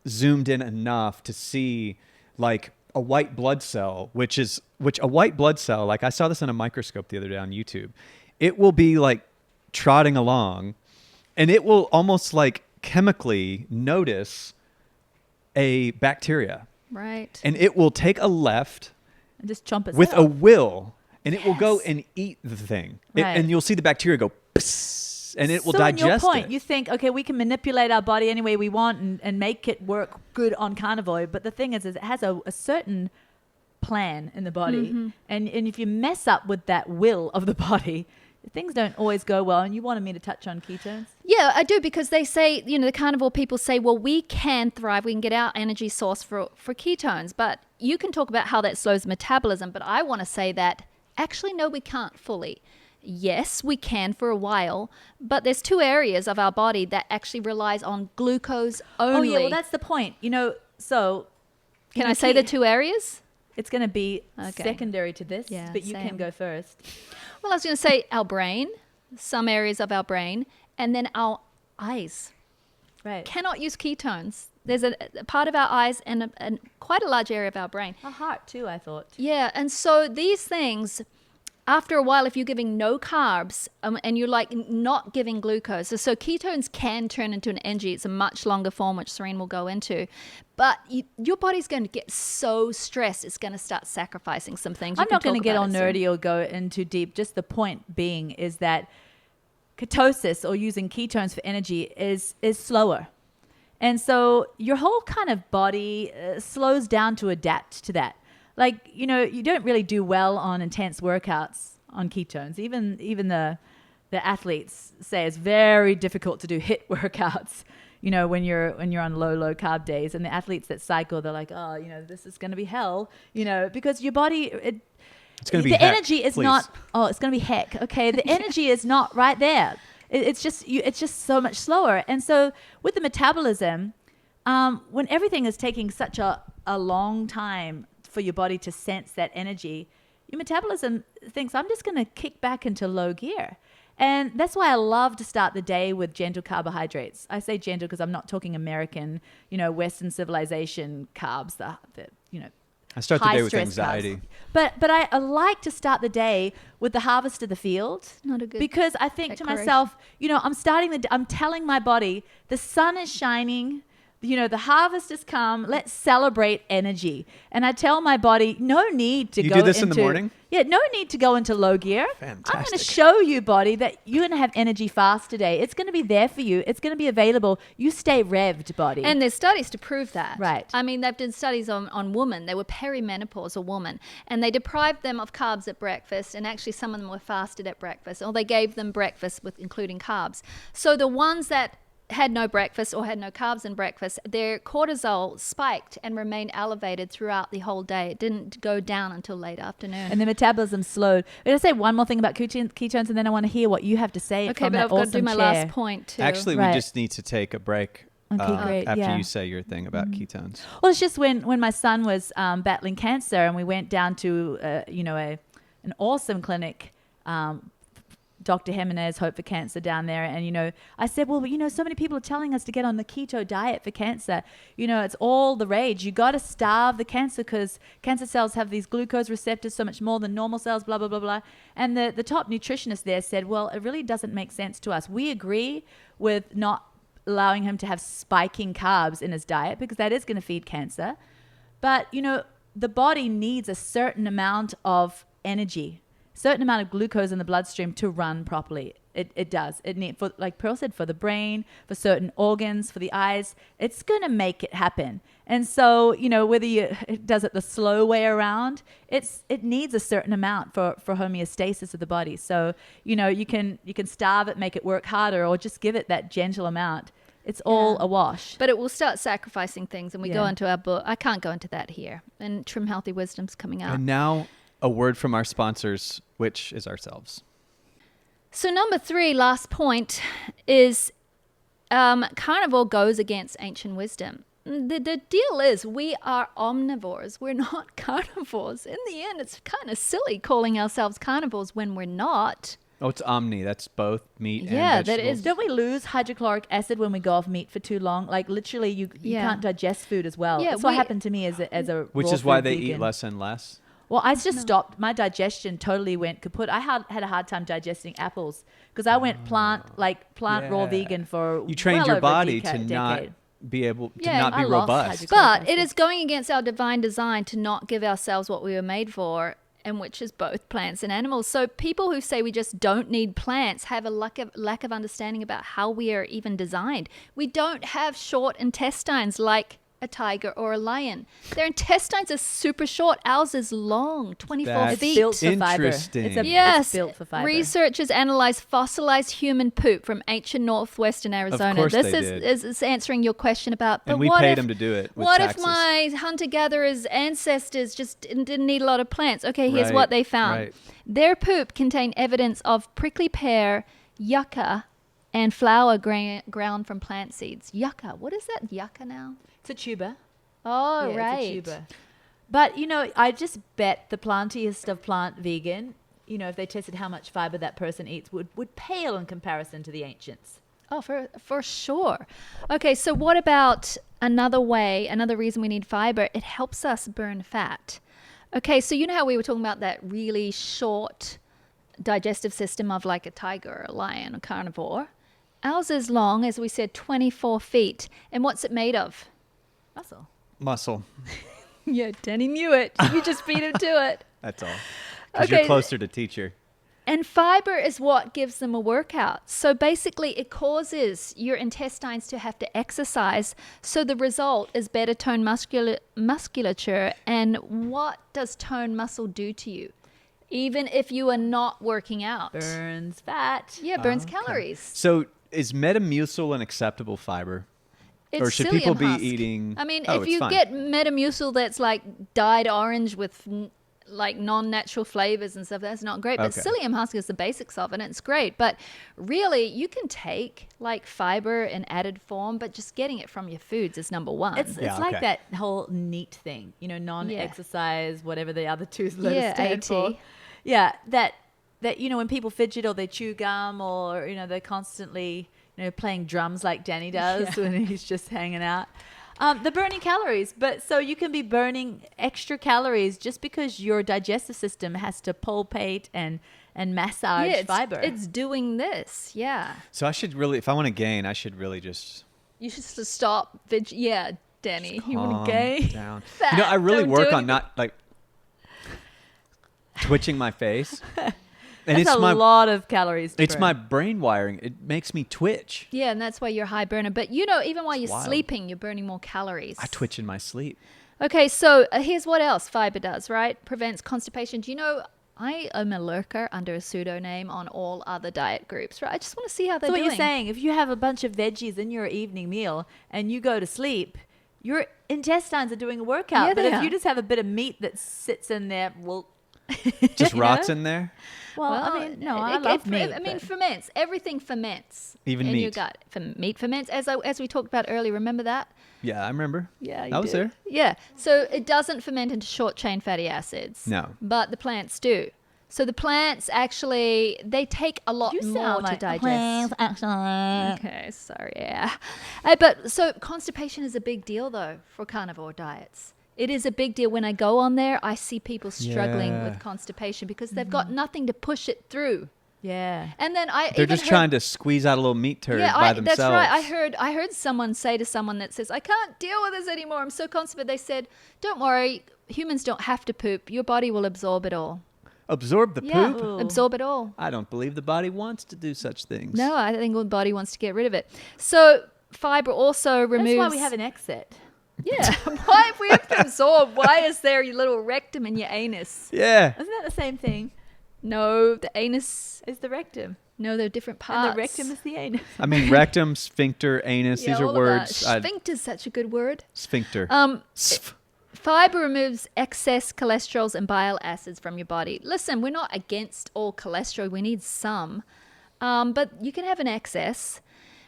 zoomed in enough to see like a white blood cell, which a white blood cell, like I saw this in a microscope the other day on YouTube. It will be like trotting along, and it will almost like chemically notice a bacteria, Right. and it will take a left And just chomp it with a will, and it will go Yes. and eat the thing. Right. And you'll see the bacteria go, psst, and it will so digest in your point, it. you think, okay, we can manipulate our body any way we want and make it work good on carnivore. But the thing is it has a certain plan in the body. And if you mess up with that will of the body, things don't always go well. And you wanted me to touch on ketones? Yeah, I do, because they say, the carnivore people say, well, we can thrive. We can get our energy source for ketones. But you can talk about how that slows metabolism. But I want to say that actually, no, we can't fully. Yes, we can for a while, but there's 2 areas of our body that actually relies on glucose only. Oh, yeah. Well, that's the point. So... Can I say the 2 areas? It's going to be Okay. secondary to this, Yeah, but you same. can go first. Well, I was going to say our brain, some areas of our brain, and then our eyes. Right. Cannot use ketones. There's a part of our eyes and quite a large area of our brain. A heart too, I thought. Yeah, and so these things, after a while, if you're giving no carbs and you're like not giving glucose, so ketones can turn into an energy. It's a much longer form, which Serene will go into. But your body's going to get so stressed, it's going to start sacrificing some things. I'm not going to get all nerdy or go into deep. Just the point being is that ketosis, or using ketones for energy, is slower. And so your whole kind of body slows down to adapt to that. Like, you know, you don't really do well on intense workouts on ketones. Even the athletes say it's very difficult to do HIIT workouts, you know, when you're on low carb days. And the athletes that cycle, they're like, oh, you know, this is going to be hell, you know, because your body, it's going to be the heck, energy is please. not, oh, it's going to be heck. Okay. The energy is not right there. It's just so much slower. And so with the metabolism, when everything is taking such a long time for your body to sense that energy, your metabolism thinks, I'm just going to kick back into low gear. And that's why I love to start the day with gentle carbohydrates. I say gentle because I'm not talking American, you know, Western civilization carbs, the you know, I start the day with high-stress anxiety. carbs. But I like to start the day with the harvest of the field. Not a good because I think to declaration. myself, you know, I'm telling my body, the sun is shining, you know, the harvest has come. Let's celebrate energy. And I tell my body, no need to You go do this into, in the morning? Yeah, no need to go into low gear. I'm going to Fantastic. show you, body, that you're going to have energy fast today. It's going to be there for you. It's going to be available. You stay revved, body. And there's studies to prove that. Right. I mean, they've done studies on women. They were perimenopausal women, and they deprived them of carbs at breakfast, and actually some of them were fasted at breakfast, or they gave them breakfast with including carbs. So the ones that had no breakfast or had no carbs in breakfast, their cortisol spiked and remained elevated throughout the whole day. It didn't go down until late afternoon. and the metabolism slowed. I'm going to say one more thing about ketones, and then I want to hear what you have to say. Okay, from but that I've got to do awesome my chair. last point too. Actually, Right. we just need to take a break Okay, great, after yeah. you say your thing about ketones. Well, it's just when my son was battling cancer, and we went down to an awesome clinic, Dr. Jimenez, Hope for Cancer down there. And, you know, I said, well, you know, so many people are telling us to get on the keto diet for cancer. You know, it's all the rage. You got to starve the cancer because cancer cells have these glucose receptors so much more than normal cells, blah, blah, blah, blah. And the top nutritionist there said, well, it really doesn't make sense to us. We agree with not allowing him to have spiking carbs in his diet because that is going to feed cancer. But, you know, the body needs a certain amount of energy, certain amount of glucose in the bloodstream to run properly. It does. It need, for, like Pearl said, for the brain, for certain organs, for the eyes. It's going to make it happen. And so, you know, whether it does it the slow way around, it needs a certain amount for homeostasis of the body. So, you know, you can starve it, make it work harder, or just give it that gentle amount. It's all a wash. But it will start sacrificing things, and we go Yeah. into our book. I can't go into that here. And Trim Healthy Wisdom's coming out. And now a word from our sponsors, which is ourselves. So number 3, last point, is carnivore goes against ancient wisdom. The deal is we are omnivores. We're not carnivores. In the end, it's kind of silly calling ourselves carnivores when we're not. Oh, it's omni. That's both meat Yeah, and that vegetables. is- Don't we lose hydrochloric acid when we go off meat for too long? Like literally, you Yeah. can't digest food as well. Yeah, That's what we- happened to me as a Which raw is why food they vegan. eat less and less. Well, I just stopped. My digestion totally went kaput. I had a hard time digesting apples because I went plant raw Yeah. vegan for You trained well your over a body to decade. not be able to Yeah, not I be lost robust. hydrochloric But acid. it is going against our divine design to not give ourselves what we were made for, and which is both plants and animals. So people who say we just don't need plants have a lack of understanding about how we are even designed. We don't have short intestines like a tiger or a lion. Their intestines are super short. Ours is long, 24 That's It's feet. built for fiber. Interesting. It's Yes, built for fiber. researchers analyzed fossilized human poop from ancient northwestern Arizona. course this they is, did. is answering your question about. But And we what paid if, them to do it with What taxes. if my hunter-gatherers ancestors just didn't need a lot of plants? Okay, here's Right, what they found. right. Their poop contained evidence of prickly pear, yucca, and flour ground from plant seeds. Yucca. What is that yucca now? It's a tuber. Oh, Yeah, right. It's a tuber. But, you know, I just bet the plantiest of plant vegan, you know, if they tested how much fiber that person eats, would pale in comparison to the ancients. Oh, for sure. Okay, so what about another reason we need fiber? It helps us burn fat. Okay, so you know how we were talking about that really short digestive system of like a tiger, a lion, a carnivore. Ours is long, as we said, 24 feet. And what's it made of? Muscle. Muscle. Yeah, Danny knew it. You just beat him to it. That's all. Because Okay. you're closer to teacher. And fiber is what gives them a workout. So basically, it causes your intestines to have to exercise. So the result is better toned musculature. And what does toned muscle do to you? Even if you are not working out. Burns fat. Yeah, burns Okay. calories. So is Metamucil an acceptable fiber? It's Or should psyllium people be husk. eating- I mean, Oh, if it's you fine. get Metamucil that's like dyed orange with like non-natural flavors and stuff, that's not great. But Okay. psyllium husk is the basics of it, and it's great. But really, you can take like fiber in added form, but just getting it from your foods is number one. It's Yeah, like okay. that whole NEAT thing, non-exercise, whatever the other two letters Yeah, stand AT. for. Yeah, that when people fidget or they chew gum or they're constantly playing drums like Danny does when he's just hanging out. The burning calories, but so you can be burning extra calories just because your digestive system has to pulpate and massage yeah, fiber. it's doing this. Yeah, So I should really, if I want to gain, I should really just you should just stop. Yeah, Danny, you want calm to gain? down. Fat. I really Don't work do on anything. not like twitching my face. And That's it's a my lot of calories. To it's burn. my brain wiring. It makes me twitch. Yeah, and that's why you're a high burner. But even while you're wild. sleeping, you're burning more calories. I twitch in my sleep. Okay, so here's what else fiber does, right? Prevents constipation. Do you know I am a lurker under a pseudonym on all other diet groups, right? I just want to see how they're So what doing. you're saying, if you have a bunch of veggies in your evening meal and you go to sleep, your intestines are doing a workout. Yeah, but they if are. you just have a bit of meat that sits in there, well, Just You rots know? in there. well, I mean, no, I love meat. I mean, but- ferments. Everything ferments. Even in your meat. gut. Meat ferments, as we talked about earlier. Remember that? Yeah, I remember. Yeah, I was there. Yeah. So it doesn't ferment into short chain fatty acids. No. But the plants do. So the plants actually they take a lot you more sound to like digest. actually. Okay, sorry. Yeah. But so constipation is a big deal though for carnivore diets. It is a big deal. When I go on there, I see people struggling Yeah. with constipation because they've got nothing to push it through. Yeah. And then They're just trying to squeeze out a little meat turd by themselves. That's right. I heard someone say to someone that says, "I can't deal with this anymore. I'm so constipated." They said, "Don't worry. Humans don't have to poop. Your body will absorb it all." Absorb the Yeah, poop? Ooh. absorb it all. I don't believe the body wants to do such things. No, I think the body wants to get rid of it. So fiber also removes. That's why we have an exit. Yeah. Why if we have to absorb? Why is there your little rectum in your anus? Yeah. Isn't that the same thing No, the anus. as the rectum? No, they're different parts. And the rectum is the anus. I mean, rectum, sphincter, anus. Yeah, these are all of that. words. Sphincter is such a good word. Sphincter. Sf- Fiber removes excess cholesterols and bile acids from your body. Listen, we're not against all cholesterol. We need some. But you can have an excess.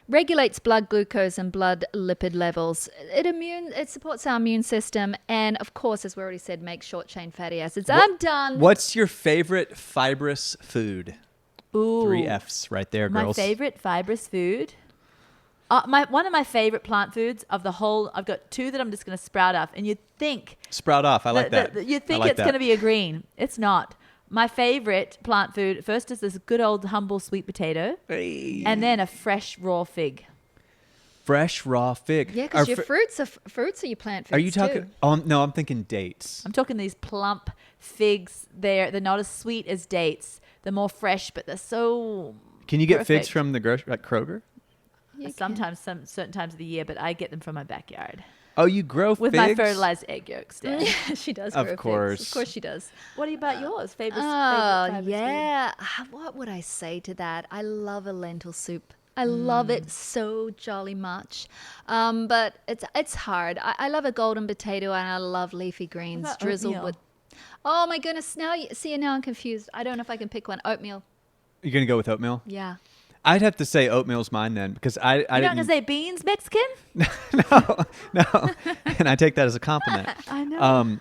Regulates blood glucose and blood lipid levels. It supports our immune system. And, of course, as we already said, makes short-chain fatty acids. I'm done. What's your favorite fibrous food? Ooh. 3 F's right there, My girls. favorite fibrous food. One of my favorite plant foods of the whole. I've got 2 that I'm just going to sprout off, and you'd think Sprout off. I like that. you'd think I like it's that. going to be a green. It's not. My favorite plant food first is this good old humble sweet potato, Hey. and then a fresh raw fig. Fresh raw fig. Yeah, because Are your fr- fruits are your plant foods, Are you talking? too. Oh, no, I'm thinking dates. I'm talking these plump figs. They're not as sweet as dates. They're more fresh, but they're so. Can you get figs perfect. from the like Kroger? You Sometimes, certain times of the year, but I get them from my backyard Oh, you grow with figs? my fertilized egg yolks. can. Dad. Yeah, she does. Of grow figs. course. Of course she does. What about yours? Favorite? Oh, favorite fibrous food? yeah. What would I say to that? I love a lentil soup. I love it so jolly much. But it's hard. I love a golden potato and I love leafy greens about drizzled oatmeal? with. Oh my goodness! Now I'm confused. I don't know if I can pick one. Oatmeal. You're gonna go with oatmeal? Yeah. I'd have to say oatmeal's mine then because I You're not didn't. gonna say beans Mexican? No, and I take that as a compliment. I know.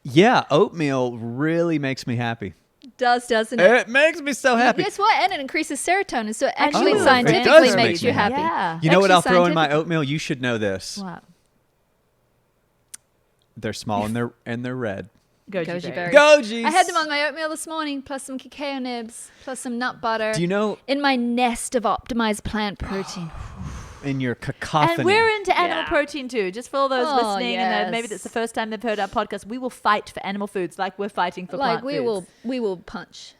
Yeah, oatmeal really makes me happy. Doesn't it? It makes me so happy. Guess what? And it increases serotonin, so it actually Oh, it scientifically does make makes me you happy. happy. Yeah. You know what I'll Actually, throw in my scientific- oatmeal? You should know this. What? They're small and they're red. Goji berries. Goji's. I had them on my oatmeal this morning, plus some cacao nibs, plus some nut butter. Do you know in my nest of optimized plant protein? in your cacophony? And we're into animal Yeah. protein too. Just for all those Oh, listening, and maybe yes. that's the first time they've heard our podcast. We will fight for animal foods like we're fighting for Like plant foods. we will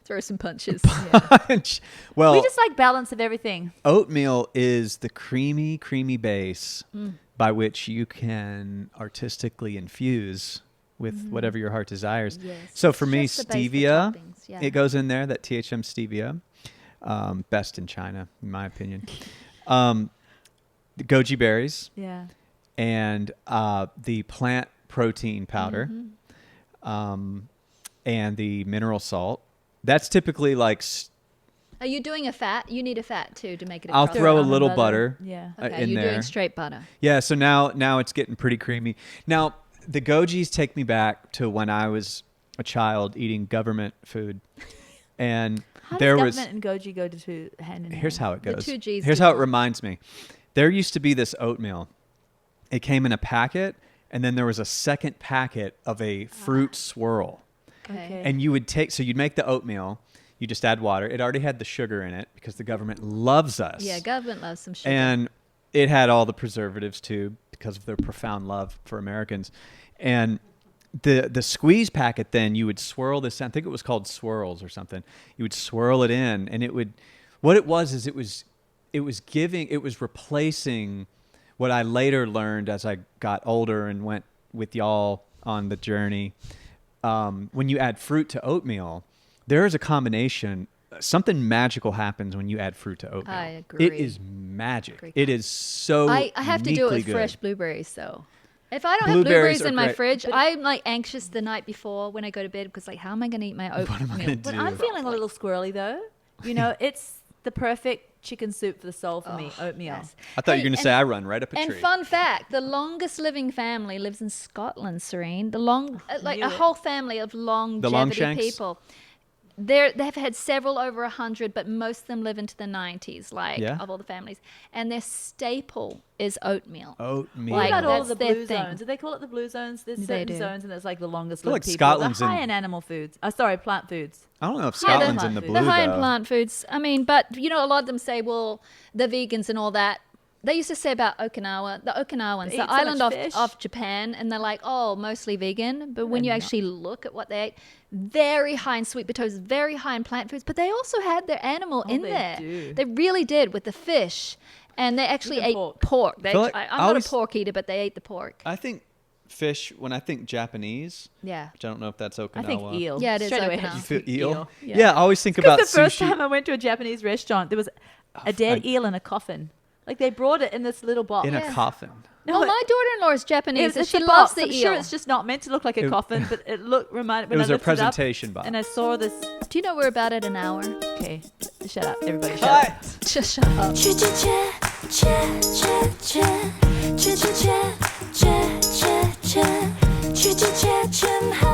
throw some punches. Punch. Well, We just like balance of everything. oatmeal is the creamy base Mm. by which you can artistically infuse with whatever your heart desires. Yes. So for me, Just the base, the stevia, toppings, yeah. it goes in there, that THM stevia. Best in China, in my opinion. The goji berries Yeah. and the plant protein powder and the mineral salt. That's typically like Are you doing a fat? You need a fat too to make it. I'll crust. throw a on the little butter. butter Yeah. Okay, in you're there. doing straight butter. Yeah, so now it's getting pretty creamy. Now, the gojis take me back to when I was a child eating government food. And How there does was government and goji go to hand in hand? here's how it The goes. two Gs Here's do how it not. reminds me. There used to be this oatmeal. It came in a packet, and then there was a second packet of a fruit swirl. Okay. And you would take, so you'd make the oatmeal, you just add water. It already had the sugar in it because the government loves us. Yeah, government loves some sugar. And it had all the preservatives too because of their profound love for Americans. And the squeeze packet, then you would swirl this. I think it was called swirls or something. You would swirl it in, and it would. What it was is it was replacing what I later learned as I got older and went with y'all on the journey. When you add fruit to oatmeal, there is a combination. Something magical happens when you add fruit to oatmeal. I agree. It is magic. Agree. It is so. I have to do it with uniquely fresh good. blueberries though. If I don't Blueberries have blueberries are in my great. fridge, I'm like anxious the night before when I go to bed because like, how am I going to eat my oatmeal? What am I gonna But do? I'm feeling a little squirrely though. You know, it's the perfect chicken soup for the soul for me. Oatmeal. Yes. I thought you Hey, were going to say I run right up a And tree. fun fact, the longest living family lives in Scotland, Serene. The like Knew a it. whole family of longevity Longshanks? people. They've had several over 100, but most of them live into the 90s, like Yeah. of all the families. And their staple is oatmeal. Oatmeal. What Like about all that's the their blue thing. zones? Do they call it the blue zones? There's They certain do. zones, and there's like the longest feel lived like people. Scotland's They're high in- in animal foods. Oh, sorry, plant foods. I don't know if Yeah, they're Scotland's in the fun. blue They're high in though. plant foods. I mean, but you know, a lot of them say, well, the vegans and all that. They used to say about Okinawa, the Okinawans, They the eat so island much off, fish. off Japan, and they're like, oh, mostly vegan. But when you They're not. actually look at what they ate, very high in sweet potatoes, very high in plant foods, but they also had their animal in they there. do. They really did with the fish. And they actually Even ate pork. pork. They Feel like I'm I not always- a pork eater, but they ate the pork. I think fish, when I think Japanese, Yeah. which I don't know if that's Okinawa. I think eel. Yeah, it is Straight away, I Okinawa. just Feel think eel? Yeah. Yeah, I always think Because about the first sushi. time I went to a Japanese restaurant, there was a dead eel in a coffin. Like they brought it in this little box. in a Yeah. coffin. No, well, it- my daughter-in-law is Japanese, and it's she a loves box. the I'm eel. sure it's just not meant to look like a It- coffin, but it reminded. It When was I a lifted up presentation box. and I saw this. Do you know we're about at an hour? Okay, shut up, everybody. Shut up. Cut! Just shut up. Ch-ch-cha, ch-ch-cha, ch-ch-cha, ch-ch-cha, ch-ch-cha, ch-ch-cha,